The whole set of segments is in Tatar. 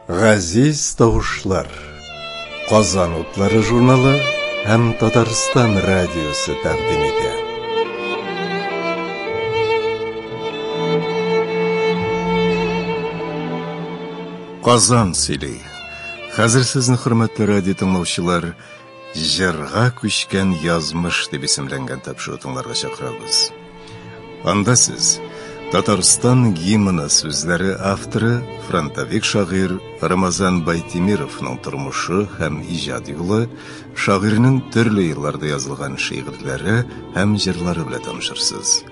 Газиз тауышлар, Қазан отлары журналы һәм Татарстан радиосы тәкъдим итә. Қазан сөйлей. Хәзер сезне хөрмәтле радио тыңлаучылар, җырга күчкән язмыш дип исемләнгән тапшыру тыңларга чакырабыз. Анда сез Татарстан гимны сүзләре авторы, фронтовик шагыйрь Рамазан Байтимировның тормышы һәм иҗат юлы, шагыйрьнең төрле елларда язылган шигырьләре һәм җырлары белән танышырсыз.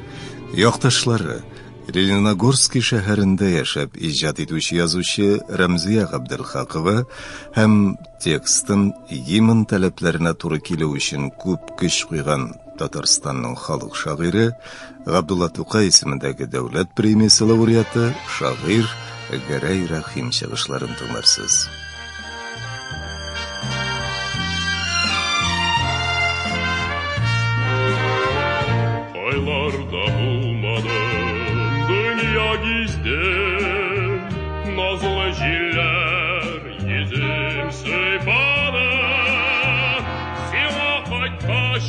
Якташлары Лениногорский шәһәрендә яшәп иҗат итүче язучы Рәмзия Габделхакова һәм текстын гимн таләпләренә туры килү өчен күп көч куйган Татарстанның халык шагыйре Габдулла Тукай исемендәге дәүләт премиясе лауреаты шагыйрь Гәрәй Рәхим чыгышларын тыңларсыз. Айларда булмадым дөнья гиздем, назлы җилләр йөзем сыйпады, сиңа кайткач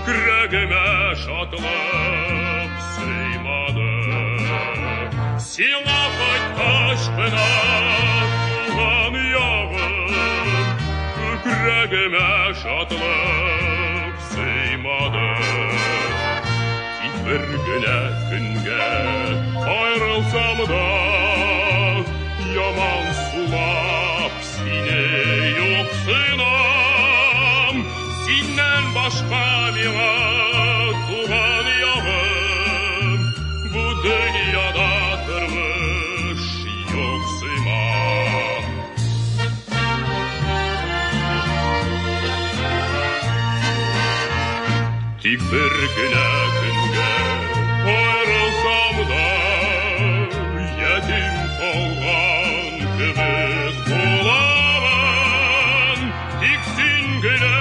Күкрәгемә шатлык сыймады. Сиңа кайткач кына туган ягым, күкрәгемә шатлык сыймады. Тик бер генә көнгә аерылсам да, яман сулап сине юксынам. Синнән башка миңа туган ягым, бу дөньяда тормыш юк сыйма. Тик бер генә көнгә аерылсам да, ятим калган кебек буламын. Тик син генә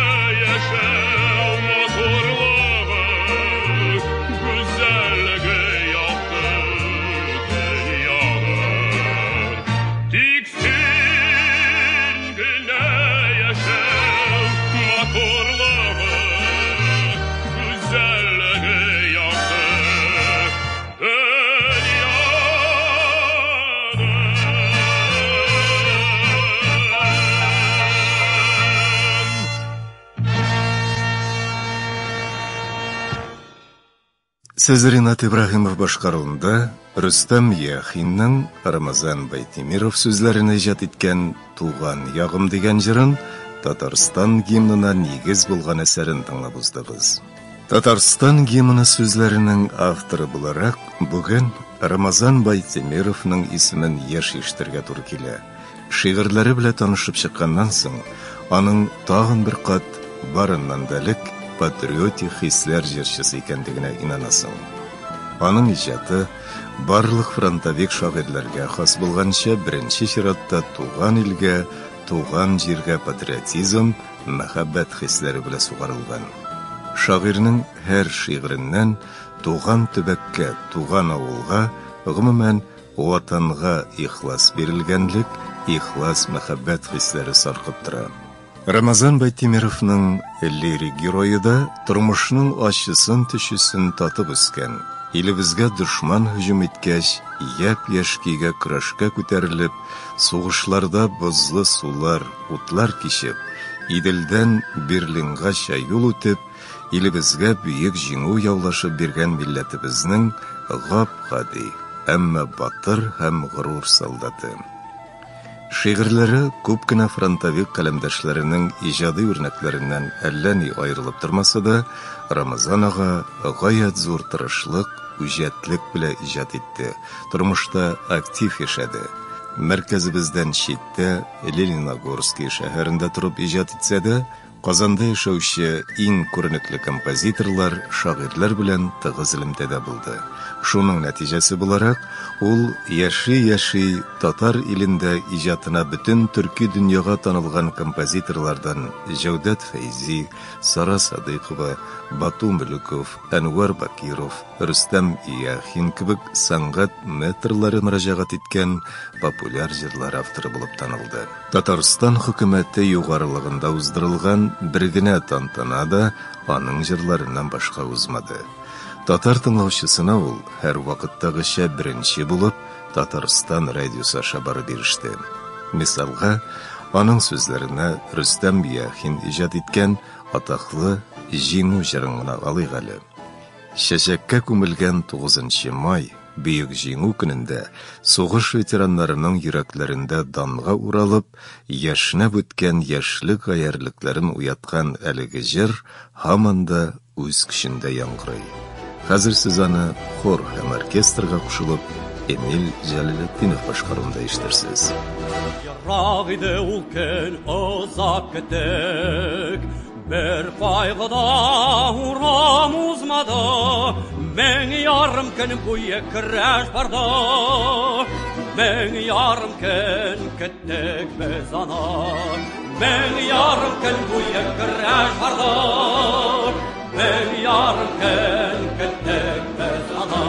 Сез Ринат Ибраһимов башкаруында Рөстәм Яхинның Рамазан Байтимиров сүзләрен иҗат иткән «Туган ягым» дигән җырын Татарстан гимнына нигез булган әсәрен тыңлап уздыгыз. Татарстан гимны сүзләренең авторы буларак бүген Рамазан Байтимировның исемен яшь ишетергә туры килә. Шигырьләре белән танышып чыкканнан соң, аның тагын бер кат барыннан да элек патриотик хисләр җырчысы икәнлегенә инанасың. Аның иҗаты барлык фронтовик шагыйрьләргә хас булганча беренче чиратта туган илгә, туган җиргә патриотизм, мәхәббәт хисләре белән сугарылган. Шагыйрьнең һәр шигыреннән туган төбәккә, туган авылга, гомумән ватанга ихлас бирелгәнлек, ихлас мәхәббәт хисләре саркып тора. Рамазан Байтимировның лирик геройы да тормышның ачысын төшесен татып үскән. Илебезгә дошман һөҗүм иткәч, япь-яшь көйгә көрәшкә күтәрелеп, сугышларда бозлы сулар, утлар кичеп, Иделдән Берлингача юл үтеп, илебезгә бөек җиңү яулашып биргән милләтебезнең гап-гади, әмма батыр һәм горур солдаты. Шигырьләре күп кенә фронтовик каләмдәшләренең иҗади үрнәкләреннән әллә ни аерылып тормаса да, Рамазан ага гаять зур тырышлык, үҗәтлек белән иҗат итте. Тормышта актив яшәде. Мәркәзебездән читтә, Лениногорский шәһәрендә турып иҗат итсә дә, Казанда яшәүче иң күренекле композиторлар, шагыйрьләр белән тыгыз элемтәдә булды. Шуның нәтиҗәсе буларак, ул яши татар илендә иҗатына бөтен төрки дөньяга танылган композиторлардан Җәүдәт Фәйзи, Сара Садыйкова, Бату Мөлеков, Әнвәр Бакиров, Рөстәм Яхин кебек сәнгать метрлары мөрәҗәгать иткән популяр җырлар авторы булып танылды. Татарстан хөкүмәте югарылыгында уздырылган бер генә тантанада аның җырларыннан башка узмады. Татар тыңлаучысына ул һәр вакыттагыча беренче булып Татарстан радиосы аша барып иреште. Мисалга, аның сүзләренә Рөстәм Яхин иҗат иткән атаклы «Җиңү» җырын гына алыйк әле. Чәчәккә күмелгән 9 май Бөек Җиңү көнендә сугыш ветераннарының йөрәкләрендә данга уралып, яшнәп үткән яшьлек гаярлекләрен уяткан әлеге җыр һаман да үз көчендә яңгырый. Хәзер сез аны хор һәм оркестрга кушылып, Эмиль Җәләлетдинов башкаруында ишетерсез. Ярак иде ул көн озак көтек, бер кайгыда урам узмады, мең ярым көн буе көрәш барды, мең ярым көн көттек без аны, мең ярым көн буе көрәш барды, мең ярым көн көттек без аны.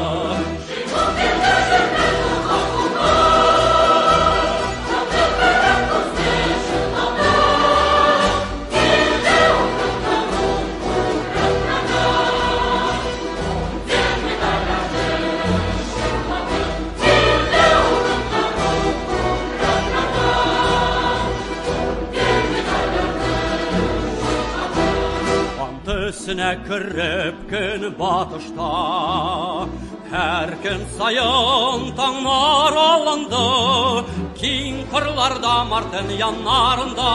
Üstüne kırıp gün batışta, her gün sayın tağlar alındı, kin kırlarda martın yanlarında,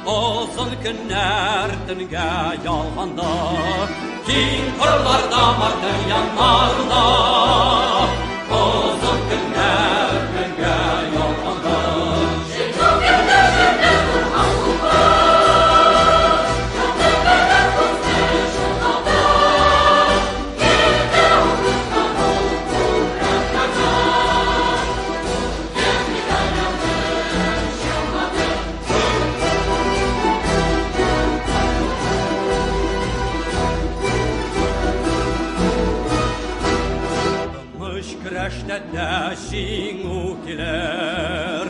uzun günler tünge yalğandı, kin kırlarda martın yanlarında, uzun günler tünge yalğandı. Güreşte Җиңү килер,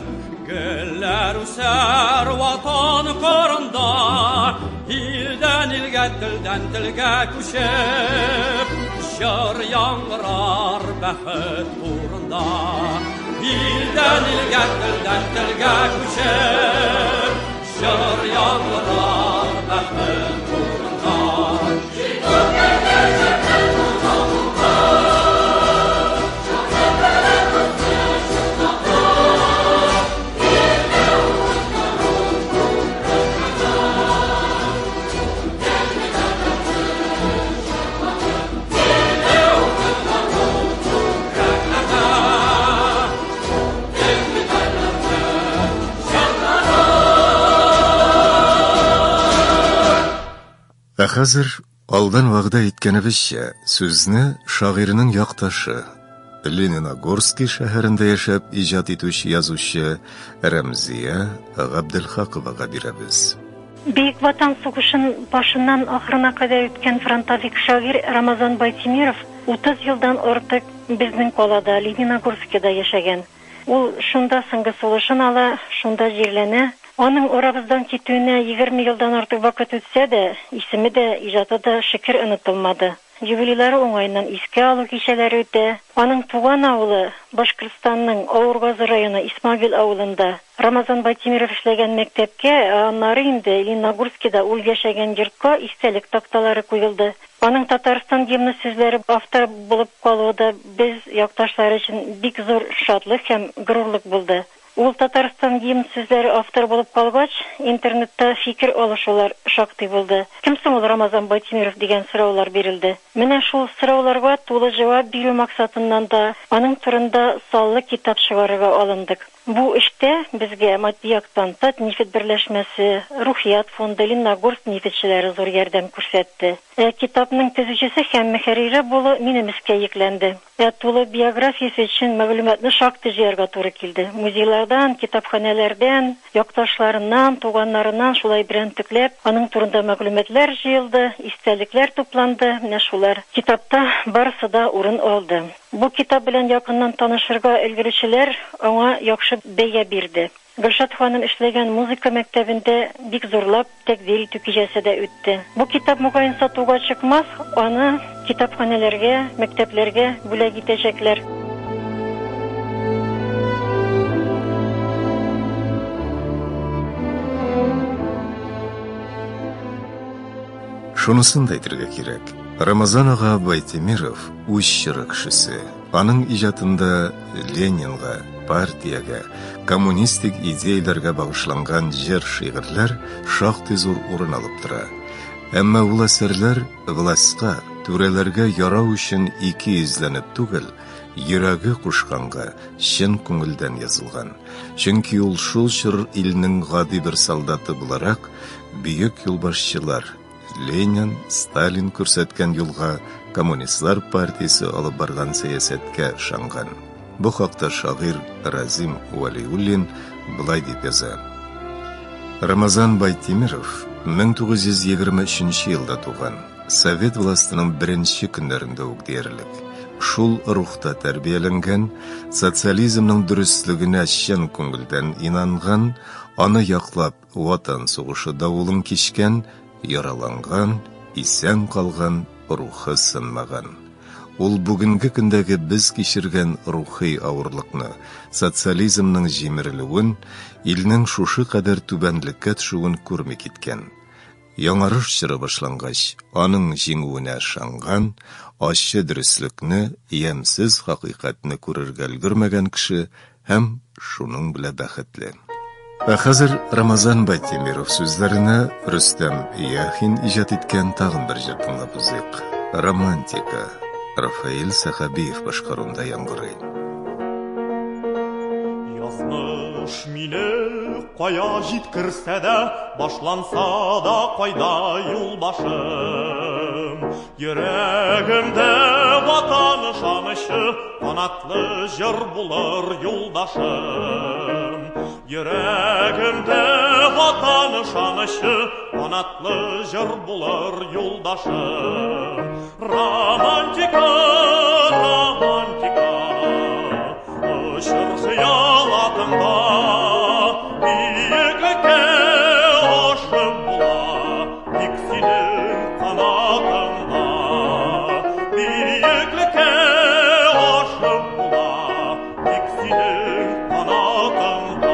гөлләр үсәр ватан карында, илдән илгә, телдән телгә күчеп, җыр яңгырар бәхет турында, илдән илгә, телдән телгә күчеп, җыр яңгырар бәхет турында. Ә хәзер алдан вәгъдә иткәнебезчә, сүзне шагыйрьнең якташы, Лениногорский шәһәрендә яшәп иҗат итүче язучы Рәмзия Габделхаковага бирәбез. Бөек Ватан сугышын башыннан ахырына кадәр үткән фронтовик шагыйрь Рамазан Байтимиров 30 елдан артык безнең калада Лениногорскида яшәгән. Ул шунда соңгы сулышын ала, шунда җирләнә. Аның урабыздан китүенә 20 елдан артык вакыт үтсә дә, исеме дә, иҗаты да шөкер онытылмады. Юбилейлары уңайыннан искә алу кичәләре үтә. Аның туган авылы Башкортстанның Авыргазы районы Исмагил авылында. Рамазан Байтимиров эшләгән мәктәпкә, аннары инде Лениногорскида ул яшәгән йортка истәлек такталары куелды. Аның Татарстан гимны сүзләре автор булып калуы да без якташлар өчен бик зур шатлык һәм горурлык булды. Ул Татарстан гимн сүзләре автор булып калгач, интернетта фикер алышулар шактый булды. Кем соң ул Рамазан Байтимиров дигән сораулар бирелде. Менә шул сорауларга тулы җавап бирү максатыннан да аның турында саллы китап чыгарырга алындык. Бу эштә безгә Матияктан Тат нефт берләшмәсе, Рухият фонды, Лениногорск нефтчеләре зур ярдәм күрсәтте. Китапның төзүчесе һәм мөхәррире булу минем эскә йөкләнде. Тулы биографиясе өчен мәгълүматны шактый җыярга туры килде. Музейлардан, китапханәләрдән, якташларыннан, туганнарыннан шулай берәмтекләп, аның турында мәгълүматлар җыелды, истәлекләр тупланды. Менә шулар китапта барысы да урын алды. Бу китап белән якыннан танышырга өлгерүчеләр аңа яхшы бәя бирде. Гөлшат ханым эшләгән музыка мәктәбендә бик зурлап тәкъдир итү кичәсе дә үтте. Бу китап мөгаен сатуга чыкмас, аны китапханәләргә, мәктәпләргә бүләк итәчәкләр. Шунысын да әйтергә кирәк. Рамазан ага Байтемиров үз чоры кешесе. Аның иҗатында Ленинга, партиягә, коммунистик идеяләргә багышланган җыр шигырьләр шактый зур урын алып тора. Әмма ул әсәрләр властька, түрәләргә ярау өчен ике йөзләнеп түгел, йөрәге кушканга, чын күңелдән язылган. Чөнки ул шул чор илнең гади бер солдаты буларак, бөек юлбашчылар Ленин, Сталин күрсәткән юлга коммунистлар партиясе алып барган сәясәткә ышанган. Бу хакта шагыйрь Разим Валиуллин былай дип яза. Рамазан Байтемиров 1923 елда туган. Совет властының беренче көннәрендә үк диярлек. Шул рухта тәрбияләнгән, социализмның дөрестлегенә чын күңелдән инанган, аны яклап ватан сугышы давылын кичкән, яраланган, исән калган, рухы сынмаган. Ул бүгенге көндәге без кичергән рухи авырлыкны, социализмның җимерелүен, илнең шушы кадәр түбәнлеккә төшүен күрми киткән. Яңарыш чоры башлангач, аның җиңүенә ышанган, ачы дөреслекне, ямсыз хакыйкатьне күрергә өлгермәгән кеше һәм шуның белән бәхетле. Хәзер Рамазан Байтемиров сүзләренә Рөстәм Яхин иҗат иткән тагын бер җыр тыңлап узыйк. Романтика. Рафаэль Сахабиев башкаруында яңгырый. Язмыш мине кая җиткерсә дә, башланса да кайда юлбашым. Йөрәгемдә ватан ышанышы, канатлы җыр булыр юлдашым. Йөрәгемдә ватан ышанышы, канатлы җыр булыр юлдашым. Романтика, романтика, ышыр хыял атында, биеклеккә ашып була, тик синең канатыңда. Биеклеккә ашып була, тик синең канатыңда.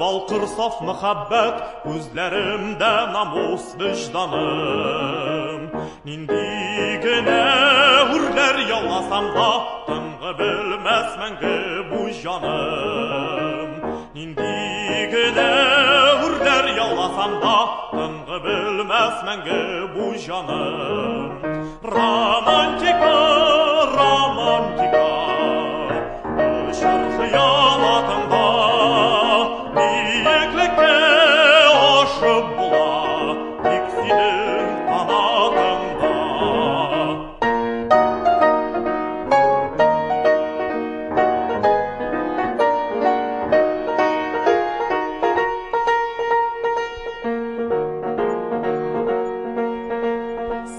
Балкыр саф мөхәббәт, күзләремдә намус вөҗданым. Нинди генә үрләр яласам да, тынгы белмәс мәңге бу җаным. Нинди генә үрләр яласам да, тынгы белмәс мәңге бу җаным. Романтика, романтика, ышыр хыял атында. Биеклеккә ашып була, тик синең канатыңда.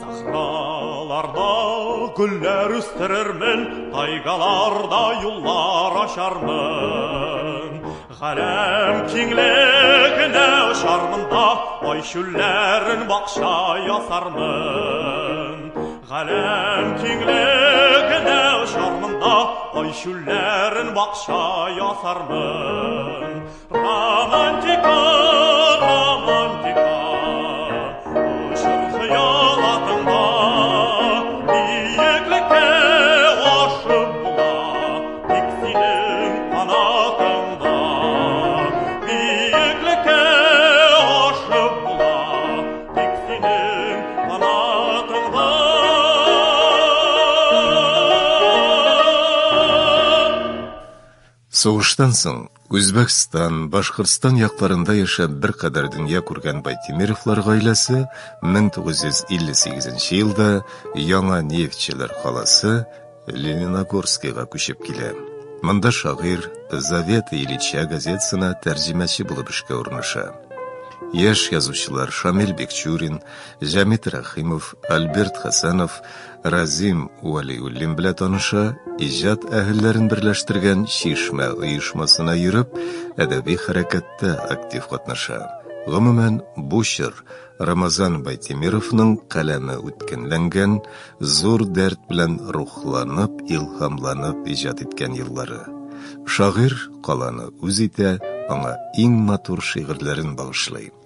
Сахраларда гөлләр үстерермен, тайгаларда юллар ачармын. Галәм киңлегенә очармын да, ай чүлләрен бакча ясармын. Галәм киңлегенә очармын да, ай чүлләрен бакча ясармын. Романтика, романтика, ышыр хыял атында, биеклеккә ашып була, тик синең канатыңда. Биеклеккә ашып була, тик синең канатыңда. Soğuştan soň Özbekistan, Başkırtstan yaklарында yaşap bir kadar dünya kurgan Baytemirovlar gailesi 1958 yılda Yana Neftçiler kalası Leninogorskga köşüp kile. Mında şagir Zaveta Ilicha gazetesine tercümeçi bulup işe urnaşa. Yaş yazıcılar Şamil Bekçurin, Jamit Rahimov, Albert Hasanov, Razim Valiullin bilen tanışa, icad ähillerin birleştirgen Şişme uyuşmasına yürüp, edebi harekette aktif katnaşa. Gümümen bu şir, Ramazan Baytemirov'nun kalemi ütkenlengen, zor dert bilen ruhlanıp, ilhamlanıp icad etken yılları. Şagir kalanı üzite, ona iň matur şiirlerin bağışlayım.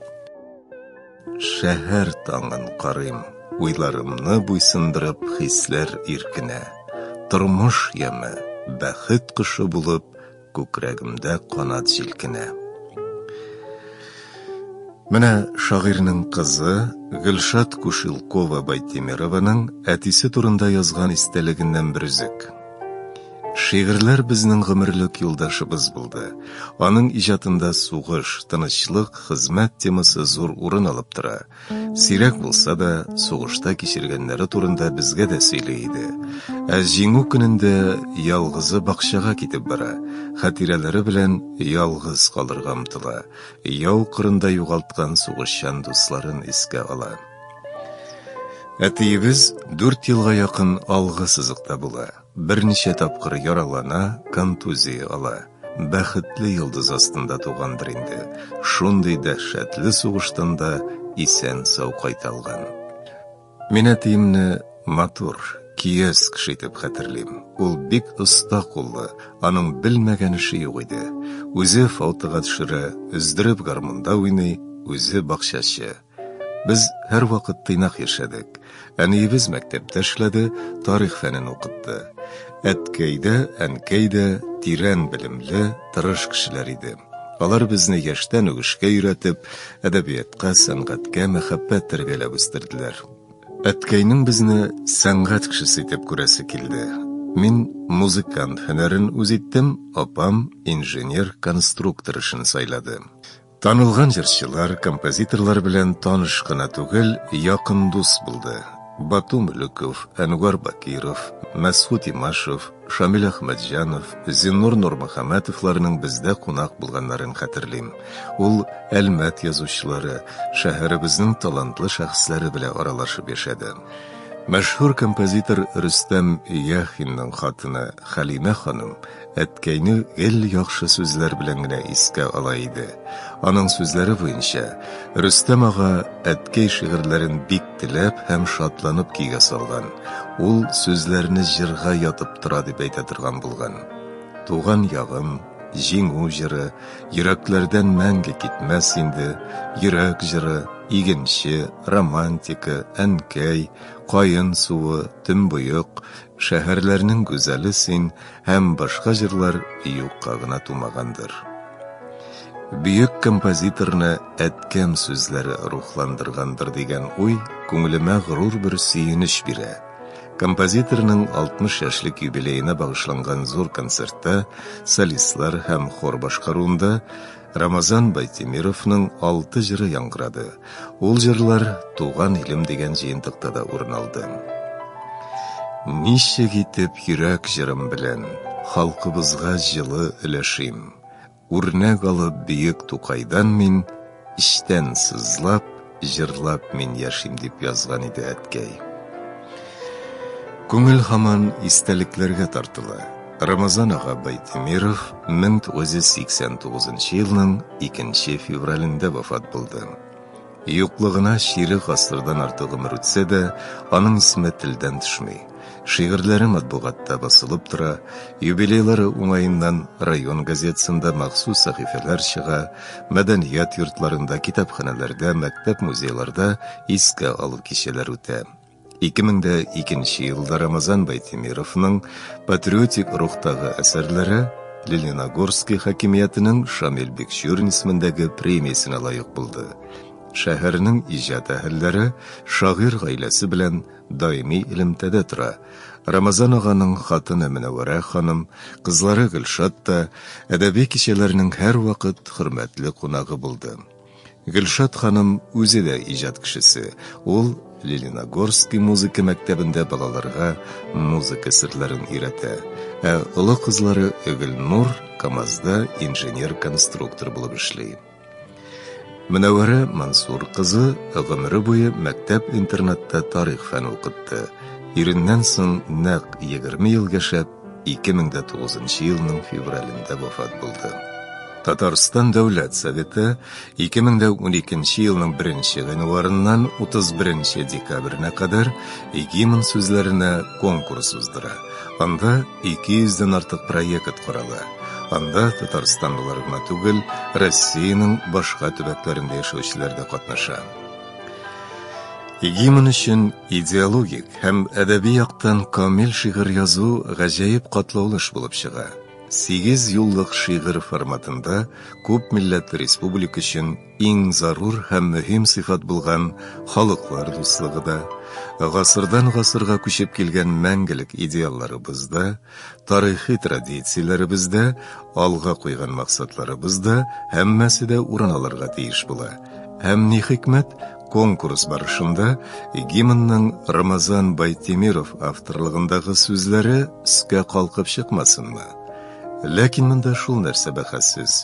Şäher taňyn qarym, uylarımny buysundyrıp hisler irkine. Turmuş yemi, bäxit kışı bulup, kökregimde kanat jilkine. Mine şagirinin kızı Gülşat Kushilkova Baytemirovanың ätisi turunda yazgan isteliginden bir üzük. Şiirler bizning gümürlük yoldaşыбыз buldu. Onun icatında suğuş, tınışlık, hizmet teması zor urun alıp tura. Sirek bulsa da suğuşta kişirgenleri turunda bizge de söyleydi. Jiňu gününde yalgızı bakşaga kitip bara. Hatireleri bilen yalgız kalırga umtıla. Yaw kırında yugaltkan suğuşan dostların eske ala. Ätiýibiz 4 yılga yakın algı sızıkta bula. Bir neçe tapkır yaralana, kontuziya ala. Bäxitli yıldız astında tuğandır indi. Şunday dähşetli suğuştan da isen saw qaytalgan. Men ätiýimni matur, kiyes kişi etip hatirlim. Ol bik usta kully, anyň bilmegen işi ýok idi. Özü fawtyga düşüre, üzdirip garmunda oýnay, özü bakşaşy. Biz her vakit tıynak yaşadık. Anýybiz mektepde işledi, tarih fenini okutdy. Etkeyde, enkeyde tiren bilimli, tırış kişiler idi. Alar bizni yaştan ögüşke üretip, edebiyatka, sangatga mehabbet terbiyelep üstirdiler. Etkeynin bizni sangat kişisi etip kurası kildi. Min muzikant hünerin üzittim, opam inженер konstruktor işin sayladı. Tanılgan jırçılar, kompozitorlar bilen tanışkına tugel, yakın dost buldu. Batu Mülükov, Enver Bakirov, Mesut Imashov, Şamil Ahmedjanov, Zinnur Nurmuhamedovlarının bizde konak bulganların hatırlayım. Ol elmet yazıçları, şäherimizning talantlı şahsları bile aralaşıp yaşadı. Meşhur kompozitor Rüstem Yaxinning hatyny Halime hanım etkeyni el yaxşı sözler bilen gine iske alaydı. Anın sözleri boyunca Rüstem ağa etkey şiirlerin bik tilep hem şatlanıp kiyge salgan. Ol sözlerini jirga yatıp tura dep aytadirgan bulgan. Tuğan yağım, jiňu jiri, yüreklerden mäңgi gitmez indi, yürek jiri, iginçi, romantika, enkey, Qayın suwu, tüm buyuk, şäherlerinin güzeli sin, hem başka jırlar yuqqagına tumagandır. Büyük kompozitorni etkem sözleri ruhlandırgandır degen uy, köňülime gurur bir süýiniş bire. Kompozitorning 60 yaşlık yubileyine bağışlangan zor konsertde, solistler hem xor başkaruunda, Ramazan Baytemirov'ның 6 jırı yankıradı. Ol jırlar Tuğan ilim degen jyýynтykda da urun aldı. Niçe gitip yürek jırım bilen, halkybızga jyly ileşim. Urnek alıp büyük Tukaydan min, işten sızlap, jırlap min yaşim dip yazgan idi etkey. Köňül haman isteliklerge tartıla. Ramazan ağa Baytemirov 1989 yılının 2 fevralinde vafat buldu. Yoklığına şiiri asırdan artık ömür ütse de, anın ismi tilden düşmey. Şiirleri matbugatta basılıp tura, yubileyleri umayından rayon gazetesinde mahsus sahifeler çıga, medeniyet yurtlarında, kitaphanelerde, mektep muzeylarda iske alıp kişiler üte. 2002 yılda Ramazan Baytemirov'ның patriotik ruhtağı eserleri Leninogorsk hakimiyetinin Şamil Bekçurin ismindeki premiyasına layık buldu. шәһәрнең иҗат әһелләре шагыйрь гаиләсе белән даими элемтәдә тора. Рамазан аганың хатыны Мөнәввәрә ханым, кызлары Гөлшат та әдәби кичәләрнең һәр вакыт хөрмәтле кунагы булды. Гөлшат ханым үзе дә иҗат кешесе. Ул Лениногорский музыка мәктәбендә балаларга музыка серләрен өйрәтә. Олы кызлары Гөлнур КамАЗда инженер-конструктор булып эшли. Мөнәввәрә Мансур кызы гомере буе мәктәп-интернатта тарих фән укытты. Иреннән соң нәкъ 20 ел яшәп, 2009 елның февралендә вафат булды. Татарстан Дәүләт Советы 2012 елның 1 гыйнварыннан 31 декабренә кадәр гимн сүзләренә конкурс уздыра. Анда 200-дән артык проект карала. Анда Татарстанлылар гына түгел, Россиянең башка төбәкләрендә яшәүчеләр дә катнаша. Гимн өчен идеологик һәм әдәби яктан камил шигырь язу гаҗәеп катлаулы эш булып чыга. 8 юллык шигырь форматында күп милләтле республика өчен иң зарур һәм мөһим сыйфат булган халыклар дуслыгы да, гасырдан гасырга күчеп килгән мәңгелек идеалларыбызда, тарихи традицияләребездә, алга куйган максатларыбызда һәммәсе дә урын алырга тиеш була. Һәм ни хикмәт, конкурс барышында гимнның Рамазан Байтемиров авторлыгындагы сүзләре өскә калкып чыкмасынмы? Ләкин монда шул нәрсә бәхәссез.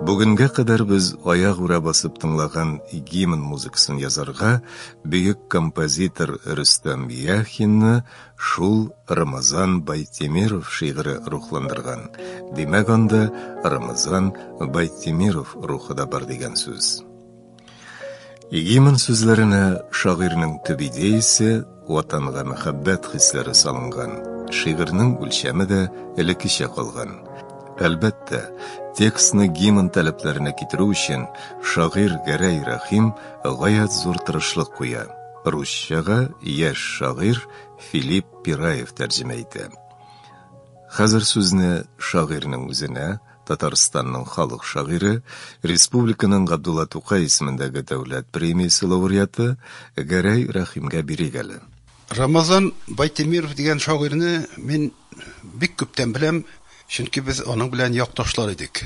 Бүгенгә кадәр без аяк үрә басып тыңлаган гимн музыкасын язарга бөек композитор Рөстәм Яхинны шул Рамазан Байтемиров шигыре рухландырган. Димәк, анда Рамазан Байтемиров рухы да бар дигән сүз. Гимн сүзләренә шагыйрьнең төп идеясе ватанга мәхәббәт хисләре салынган. Шигырьнең үлчәме дә элеккечә калган. Әлбәттә, текстны гимн таләпләренә китерү өчен шагыйрь Гәрәй Рәхим гаять зур тырышлык куя. Русчага яшь шагыйрь Филипп Пираев тәрҗемә итә. Хәзер сүзне шагыйрьнең үзенә, Татарстанның халык шагыйре, республиканың Габдулла Тукай исемендәге дәүләт премиясе лауреаты Гәрәй Рәхимгә бирик әле. Рамазан Байтемиров дигән шагыйрьне мин бик күптән беләм, чөнки без аның белән якташлар идек.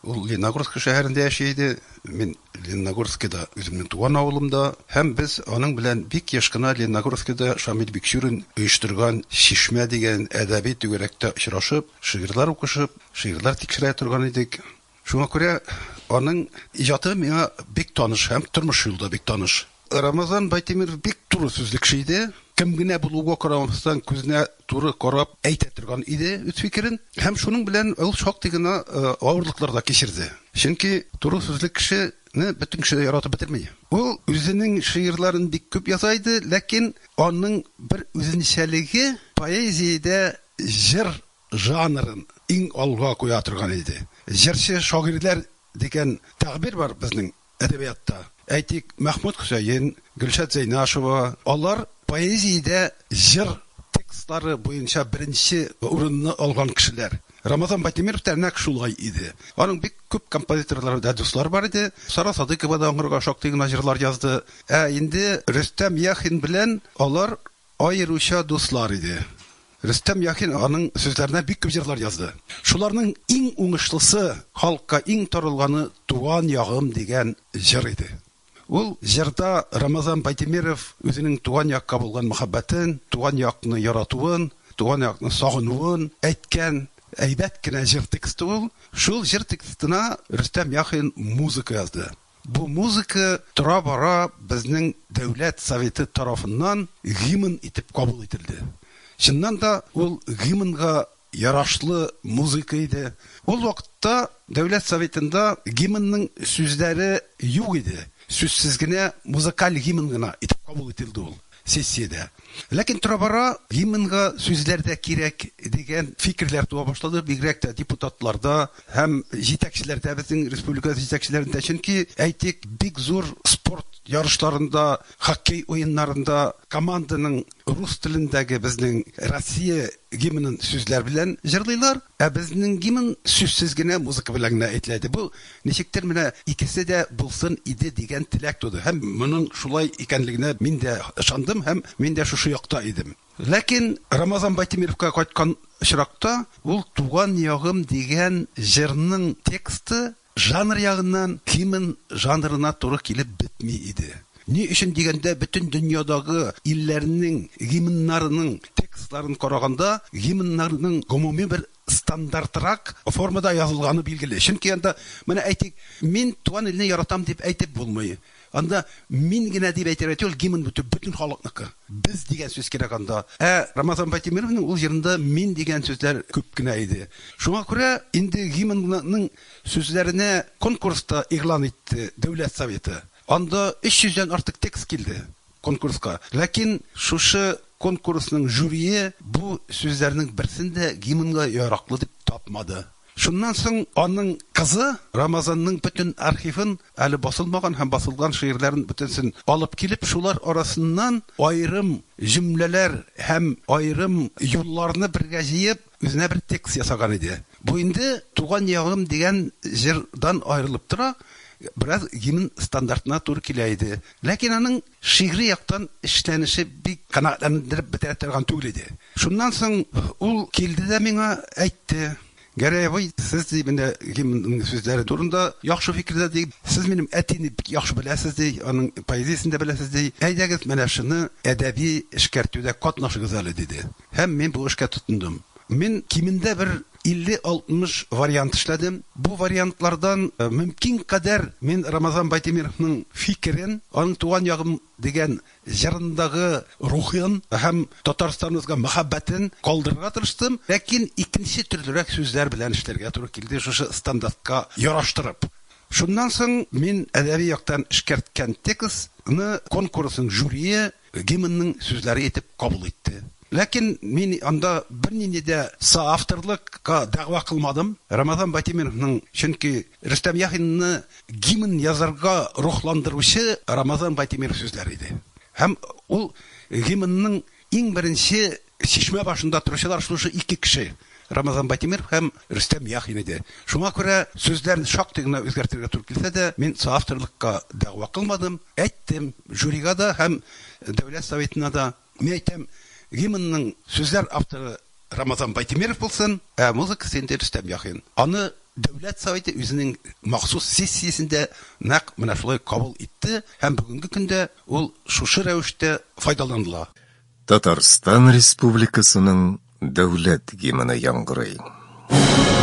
Ул Лениногорск шәһәрендә яши иде, мин Лениногорскида үземнең туган авылымда, һәм без аның белән бик яшь кына Лениногорскида Шамил Бикчүрин оештырган Шишмә дигән әдәби түгәрәктә очрашып, шигырьләр укышып, шигырьләр тикшерә торган идек. Шуңа күрә аның иҗаты миңа бик таныш һәм тормыш юлда бик таныш. Рамазан Байтемиров бик туры сүзле кеше иде. Кем генә булуга карамастан күзенә туры карап әйтә торган иде үз фикерен, һәм шуның белән ул шактый гына авырлыкларда кичерде. Чөнки туры сүзле кешене бөтен кеше яратып бетермәй. Ул үзенең шигырьләрен бик күп яза иде, ләкин аның бер үзенчәлеге поэзиядә җыр жанрын иң алга куя торган иде. Җырчы шагыйрьләр дигән тәгъбир бар безнең әдәбиятта. Әйтик, Мәхмүд Хөсәен, Гөлшат Зәйнашева, алар поэзиядә җыр текстлары буенча беренче урынны алган кешеләр. Рамазан Байтемиров та нәкъ шулай иде. Аның бик күп композиторлары да дуслар бар иде. Сара Садыкова да аңарга шактый гына җырлар язды. Инде Рөстәм Яхин белән алар аеруча дуслар иде. Рөстәм Яхин аның сүзләренә бик күп җырлар язды. Шуларның иң уңышлысы, халыкка иң таралганы Туган ягым дигән җыр иде. Ул җырда Рамазан Байтемиров үзенең туган якка булган мәхәббәтен, туган якны яратуын, туган якны сагынуын әйткән әйбәт кенә җыр тексты ул. Шул җыр текстына Рөстәм Яхин музыка язды. Бу музыка тора-бара безнең Дәүләт Советы тарафыннан гимн итеп кабул ителде. Чыннан да ул гимнга ярашлы музыка иде. Ул вакытта Дәүләт Советында гимнның сүзләре юк иде. Сүзсез генә музыкаль гимн гына итеп кабул ителде ул сессиядә. Ләкин тора-бара гимнга сүзләр дә кирәк дигән фикерләр туа башлады, бигрәк тә депутатларда һәм җитәкчеләрдә, безнең республика җитәкчеләрендә, чөнки әйтик, бик зур спорт ярышларында, хоккей уеннарында команданың рус телендәге безнең Россия гимнын сүзләр белән җырлыйлар, безнең гимн сүзсез генә музыка белән генә әйтелә. Бу ничектер менә икесе дә булсын иде дигән теләк туды. Һәм моның шулай икәнлегенә мин дә ышандым һәм мин дә шушы якта идем. Ләкин Рамазан Байтимировка кайткан очракта ул туган ягым дигән җырның тексты жанр ягыннан гимн жанрына туры килеп бетми иде. Ни өчен дигәндә бөтен дөньядагы илләрнең гимннарының текстларын караганда гимннарның гомуми бер стандартрак формада язылганы билгеле. Чөнки анда менә әйтик, мин туган илне яратам дип әйтеп булмый. Анда мин генә дип әйтергә түгел, гимн бөтен халыкныкы. Без дигән сүз кирәк анда. Рамазан Байтимировның ул җырында мин дигән сүзләр күп кенә иде. Шуңа күрә инде гимнның сүзләренә конкурста игълан итте Дәүләт Советы. Анда 300-дән артык текст килде конкурска. Ләкин шушы конкурсның жюрие бу сүзләрнең берсен дә гимнга яраклы дип тапмады. Шуннан соң аның кызы Рамазанның бөтен архивын, әле басылмаган һәм басылган шигырьләрен бөтенсен алып килеп, шулар арасыннан аерым җөмләләр һәм аерым юлларны бергә җыеп, үзенә бер текст ясаган иде. Бу инде туган ягым дигән җырдан аерылып тора, бераз гимн стандартына туры килә иде. Ләкин аның шигъри яктан эшләнеше бик канәгатьләндереп бетә торган түгел иде. Шуннан соң ул килде дә миңа әйтте: Гәрәй, сез менә гимнның сүзләре турында яхшы фикердә ди. Сез минем әтине бик яхшы беләсез ди, аның поэзиясен дә беләсез ди. Әйдәгез менә шуны әдәби эшкәртүдә катнашыгыз әле диде. Һәм мин бу эшкә тотындым. Мин кимендә бер 50-60 вариант эшләдем. Бу вариантлардан мөмкин кадәр мин Рамазан Байтимировның фикерен, аның туган ягым дигән җырындагы рухын һәм Татарстаныбызга мәхәббәтен калдырырга тырыштым. Ләкин икенче төрлерәк сүзләр белән эшләргә туры килде, шушы стандартка яраштырып. Шуннан соң мин әдәби яктан эшкәрткән текстны конкурсның жюрие гимнның сүзләре итеп кабул итте. Ләкин мин анда бернинди дә соавторлыкка дәгъва кылмадым. Рамазан Байтимировның, чөнки Рөстәм Яхинны гимн язарга рухландыручы Рамазан Байтимиров сүзләре иде. Һәм ул гимнның иң беренче чишмә башында торучылар шушы ике кеше, Рамазан Байтимиров һәм Рөстәм Яхин иде. Шуңа күрә сүзләрне шактый гына үзгәртергә туры килсә дә, мин соавторлыкка дәгъва кылмадым. Әйттем жюрига да һәм Дәүләт Советына да. Мин әйтәм, гимнның сүзләр авторы Рамазан Байтимиров булсын, музыка сенде Рөстәм Яхин. Аны Дәүләт Советы үзенең махсус сессиясендә нәкъ менә шулай кабул итте һәм бүгенге көндә ул шушы рәвештә файдаланыла. Татарстан Республикасының дәүләт гимны яңгырый. Thank you.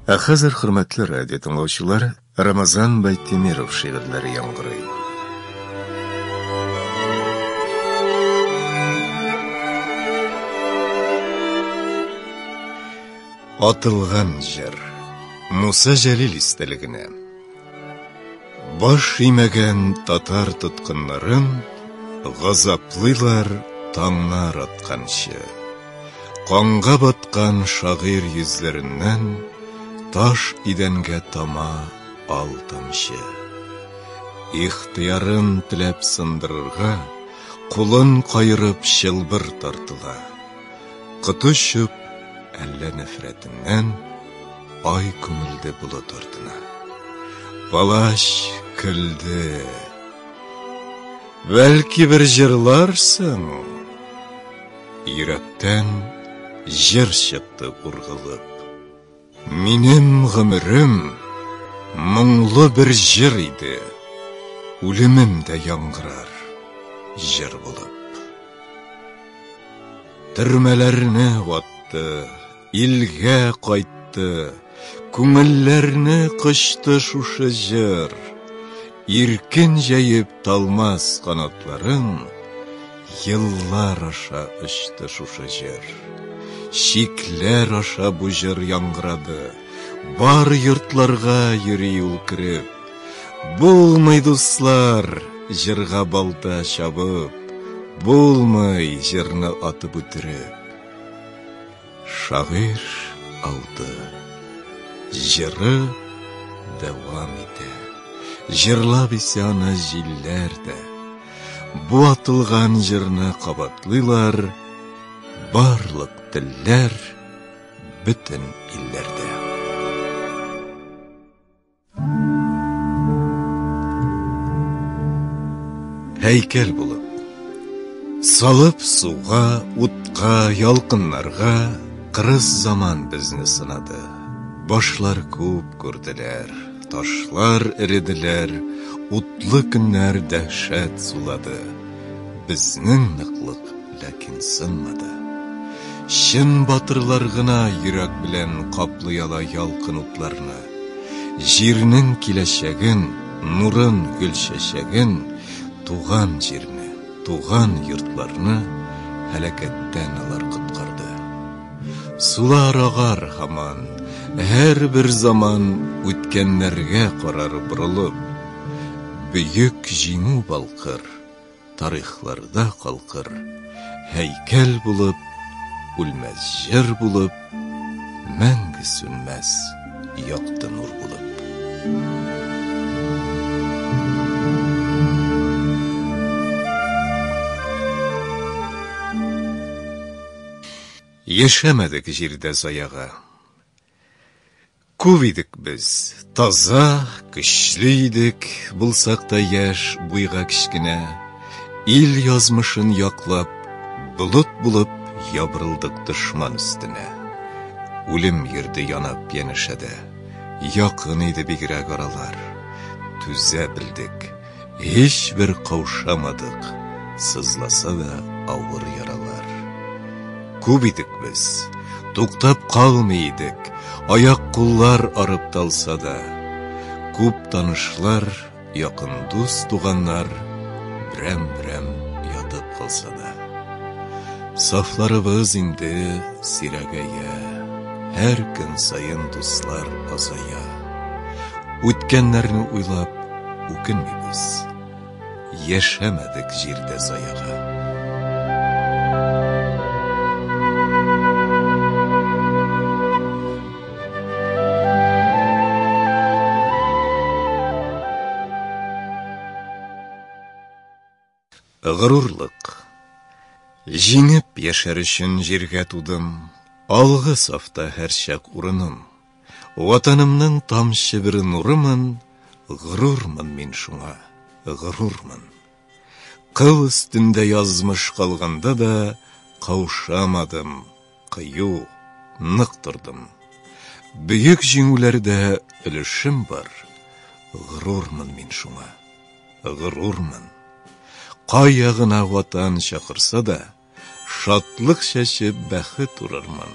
Хәзер, хөрмәтле радио тыңлаучылар, Рамазан Байтемиров шигырьләре яңгырый. Атылган җыр. Муса Җәлил истәлегенә. Баш имәгән татар тоткыннарын газаплыйлар таңнар атканчы. Канга баткан шагыйрь йөзләреннән таш идәнгә тама ал тамчы. Ихтыярын теләп сындырырга, кулын кайрып чылбыр тартыла. Кытышып әллә нәфрәтеннән ай күңелде булат артына. Палаш көлде. Бәлки бер җырларсың. Йөрәктән җыр чыкты ургылып. Минем гомерем моңлы бер җыр иде. Үлемем дә яңгырар җыр булып. Төрмәләрне ватты, илгә кайтты, күңелләрне кышты шушы җыр. Иркен җәеп талмас канатларын, еллар аша очты шушы җыр. Шикләр аша бу җыр яңгырады, бар йортларга йөри ул кирип. Булмый, дуслар, җырга балта чабып, булмый җырны атып үтереп. Шагыйрь алды, җыры дәвам итә. Җырлап исәне җилләр дә. Бу атылган җырны кабатлыйлар барлык телләр, бөтен илләрдә. Һәйкәл булып, салып суга, утка, ялкыннарга, кырыс заман безне сынады. Башлар күп күрделәр, ташлар эределәр, утлы көннәр дәһшәт сулады. Безнең ныклык ләкин сынмады. Чын батырлар гына йөрәк белән каплыяла ялкын утларны. Җирнең киләчәген, нурын, гөл чәчәген, туган җирне, туган йортларны һәлакәттән алар коткарды. Сулар агар һаман, һәр бер заман үткәннәргә карар борылып. Бөек җиңү балкыр, тарихларда калкыр, һәйкәл булып, үлмәс җыр булып, мәңге сүнмәс якты нур булып. Яшәмәдек җирдә заяга. Күп идек без, таза, көчле идек, булсак та яшь, буйга кичкенә. Ил язмышын яклап, болыт булып ябырылдык дошман өстенә. Үлем йөрде янап янәшәдә, якын иде бигрәк аралар. Түзә белдек, һичбер каушамадык, сызласа да авыр яралар. Күп идек без, туктап калмый идек, аяк-куллар арып талса да. Күп танышлар, якын дус туганнар, берәм-берәм ятып калса да. Сафларыбыз инде сирәгәя, һәр көн сайын дуслар азая. Үткәннәрне уйлап үкенмибез, яшәмәдек җирдә заяга. Горурлык. Җиңеп яшәр өчен җиргә тудым, алгы сафта һәр чак урыным. Ватанымның тамчы бер нурымын, горурлмын мин шуңа, горурлмын. Кыл өстендә язмыш калганда да каушамадым, кыю, нык тордым. Бөек җиңүләрдә өлешем бар, горурлмын мин шуңа, горурлмын. Кая гына ватан чакырса да, шатлык чәчеп бәхет урырмын.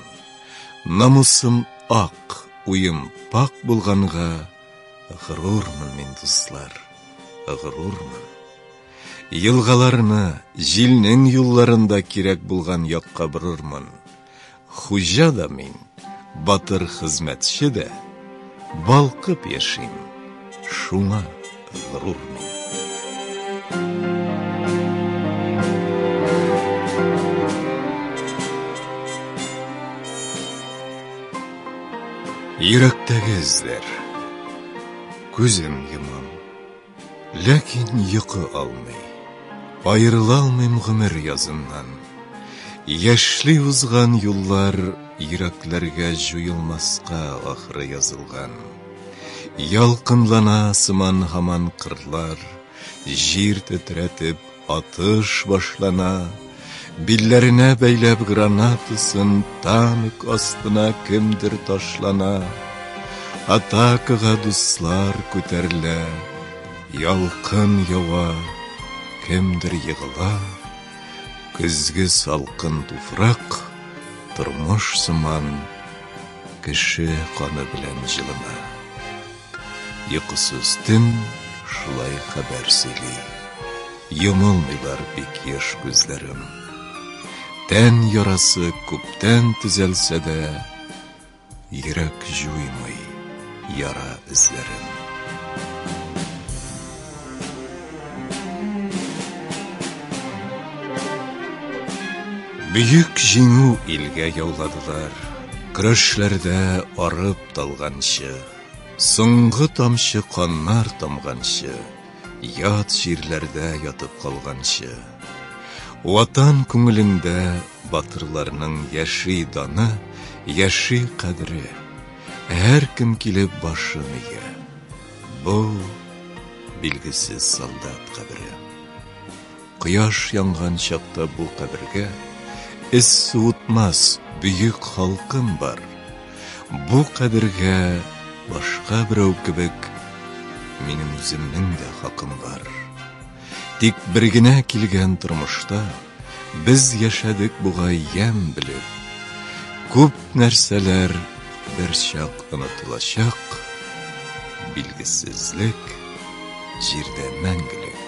Намусым ак, уйым пак булганга, гырурмын мен дуслар, гырурмын. Йылгаларны жилнең юлларында кирәк булган якка бурырмын. Хуҗа да мин, батыр хезмәтче дә, балкып яшим, шуңа гырур мин. Йөрәктәге эзләр, күзем йомам, ләкин йокы алмый, аерыла алмыйм гомер языннан. Яшьли узган юллар йөрәкләргә җуелмаска ахры язылган. Ялкынлана сыман һаман кырлар, җир тетрәтеп атыш башлана. Билләренә бәйләп гранатасын танк астына кемдер ташлана. Атакага дуслар күтәрелә, ялкын ява, кемдер егыла. Көзге салкын туфрак, тормыш сыман, кеше каны белән җылына. Йокысыз төн шулай хәбәр сөйли, йомылмыйлар бик яшь күзләрем. Тән ярасы күптән төзәлсә дә, йөрәк җуймый яра эзләрен. Büyük җиңү илгә яуладылар, көрәшләрдә арып талганчы, соңгы тамчы каннар тамганчы, ят җирләрдә ятып калганчы. Ватан күңелендә батырларның яши даны, яши кадре, һәр кем килеп башын ия. Бу билгесез солдат кабре. Кояш янган чакта бу кабергә эс суытмас büyük халкым бар. Бу кабергә башка берәү кебек минем үземнең дә хакым бар. Тик бер генә килгән тормышта без яшәдек бугай ям белеп. Күп нәрсәләр бер чак онытылачак. Билгесезлек җирдә мәңгелек.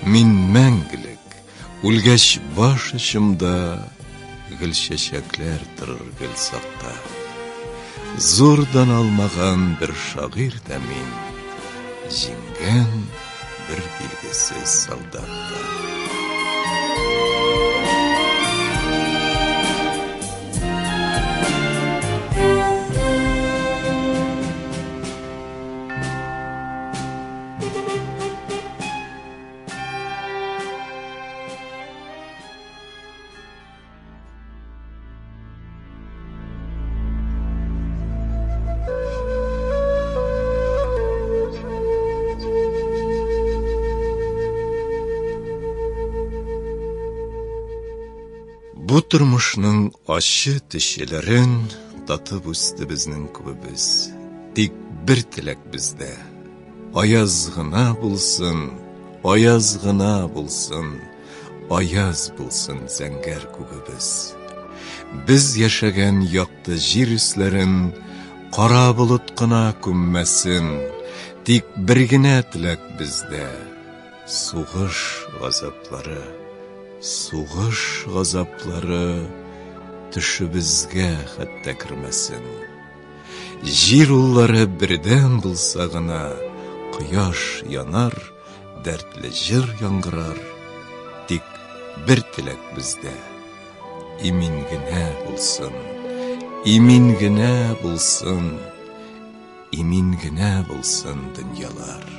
Мин мәңгелек, үлгәч баш очымда гөл чәчәкләр торыр гөл сакта. Зурдан алмаган бер шагыйрь дә мин, җиңгән bir bilgisiz soldatda. Бу тормышның ачы тишеләрен татып үсте безнең күбебез. Тик бер теләк бездә. Аяз гына булсын, аяз гына булсын, аяз булсын зәңгәр күбебез. Без яшәгән якты җир өсләрен кара болыт кына күммәсен. Тик бер генә теләк бездә. Сугыш газаплары, сугыш газаплары төшебезгә хәтта кермәсен. Җир уллары бердән булса гына, кояш янар, дәртле җыр яңгырар. Тик бер теләк бездә. Имин генә булсын, имин генә булсын, имин генә булсын дөньялар.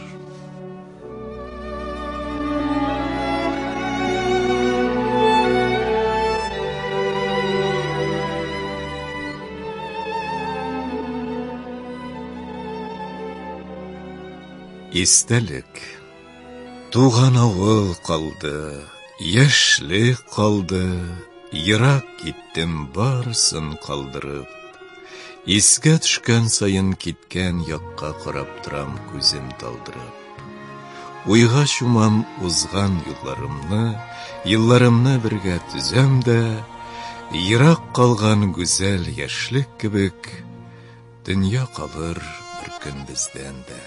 Истәлек. Туган авыл калды, яшьлек калды, ерак киттем барсын калдырып. Искә төшкән сайын киткән якка карап торам күзем талдырып. Уйга чумам узган юлларымны, елларымны бергә түзәм дә, ерак калган гүзәл яшьлек кебек, Dünya kalır bir gün bizden de.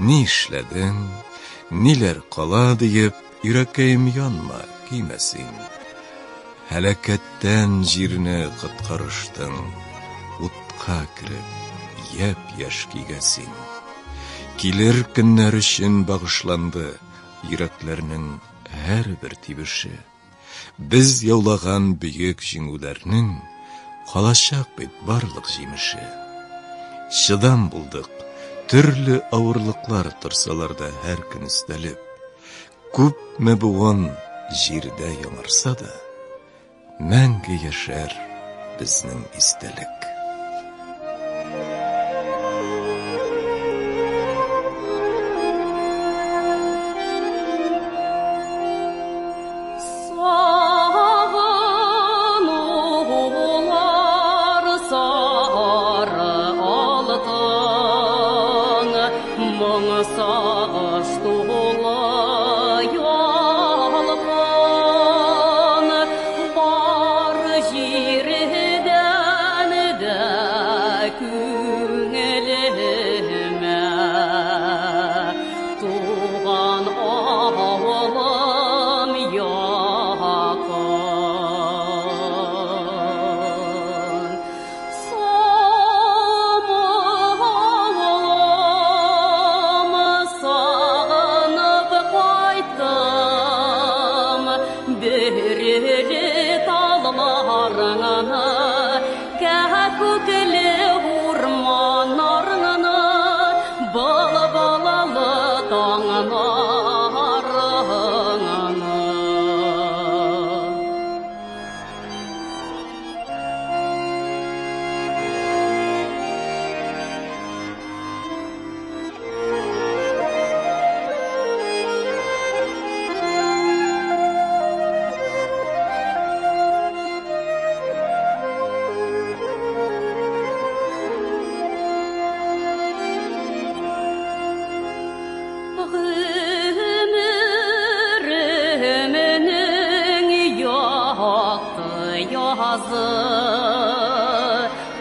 Ni işledin, niler kala deyip, yüreğim yanma giymesin. Helaketten jirine kıtkarıştın, utqa kirip, yep yaş giygesin. Kilir günler için bağışlandı, yüreklerinin her bir tibişi. Biz yavlagan büyük jingülerinin, kalaşak bit barlık jimişi. Şıdan bulduk, türlü ağırlıklar tırsalarda her gün istelip, küp mebuğun jirde yanarsa da, мәңгі yaşar bizning istelik.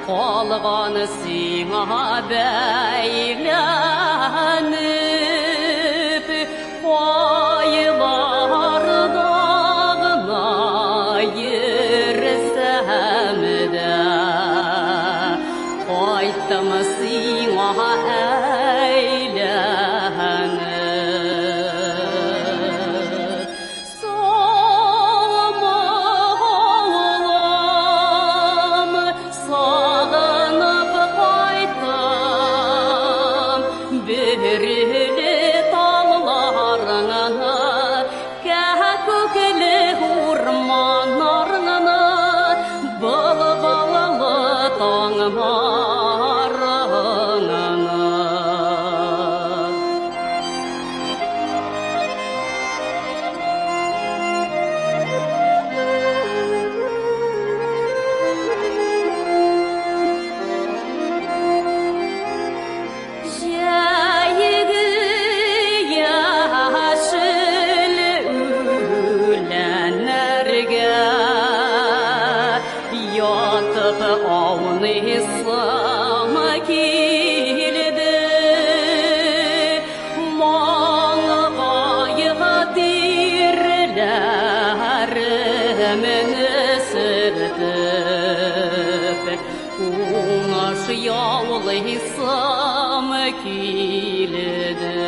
Қалған сиңа бәйләніп, қойлар дағына ерсәм дә, қайттым сиңа әйләніп. Yağlıysam kilidi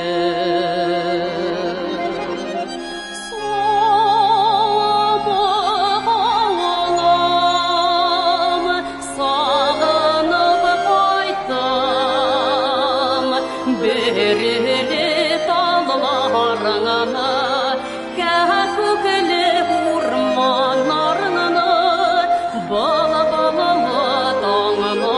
Soğulam sağınıp kaytam Berili dağlarına Kəhkükli urmanlarına Bala-balalı dağına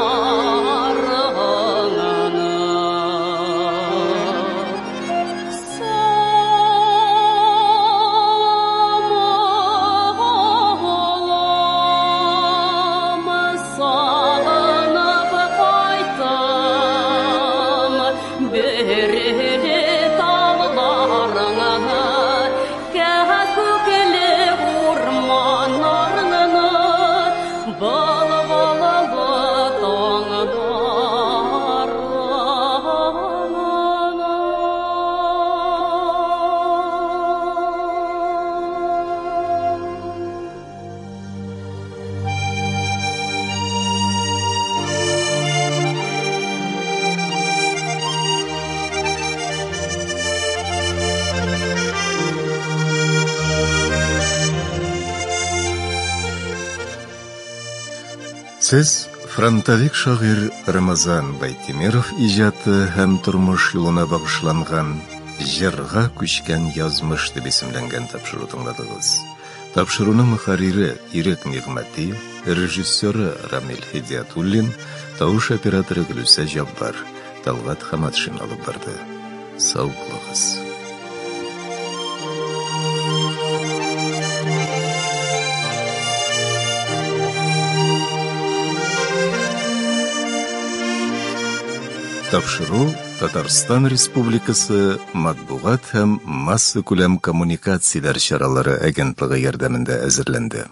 Beri Сез фронтовик шагыйрь Рамазан Байтимиров иҗаты һәм тормыш юлына багышланган «Җырга күчкән язмыш» дип исемләнгән тапшыру тыңладыгыз. Тапшыруның мөхәррире Ирек Нигъмәти, режиссеры Рамил Хидиятуллин, тавыш операторы Гөлүсә Җаббар, Талгат Хаматшин алып барды. Сау булыгыз. Тапшыру Татарстан Республикасы матбугат һәм масса күләм коммуникацияләр чаралары агентлыгы ярдәмендә әзерләнде.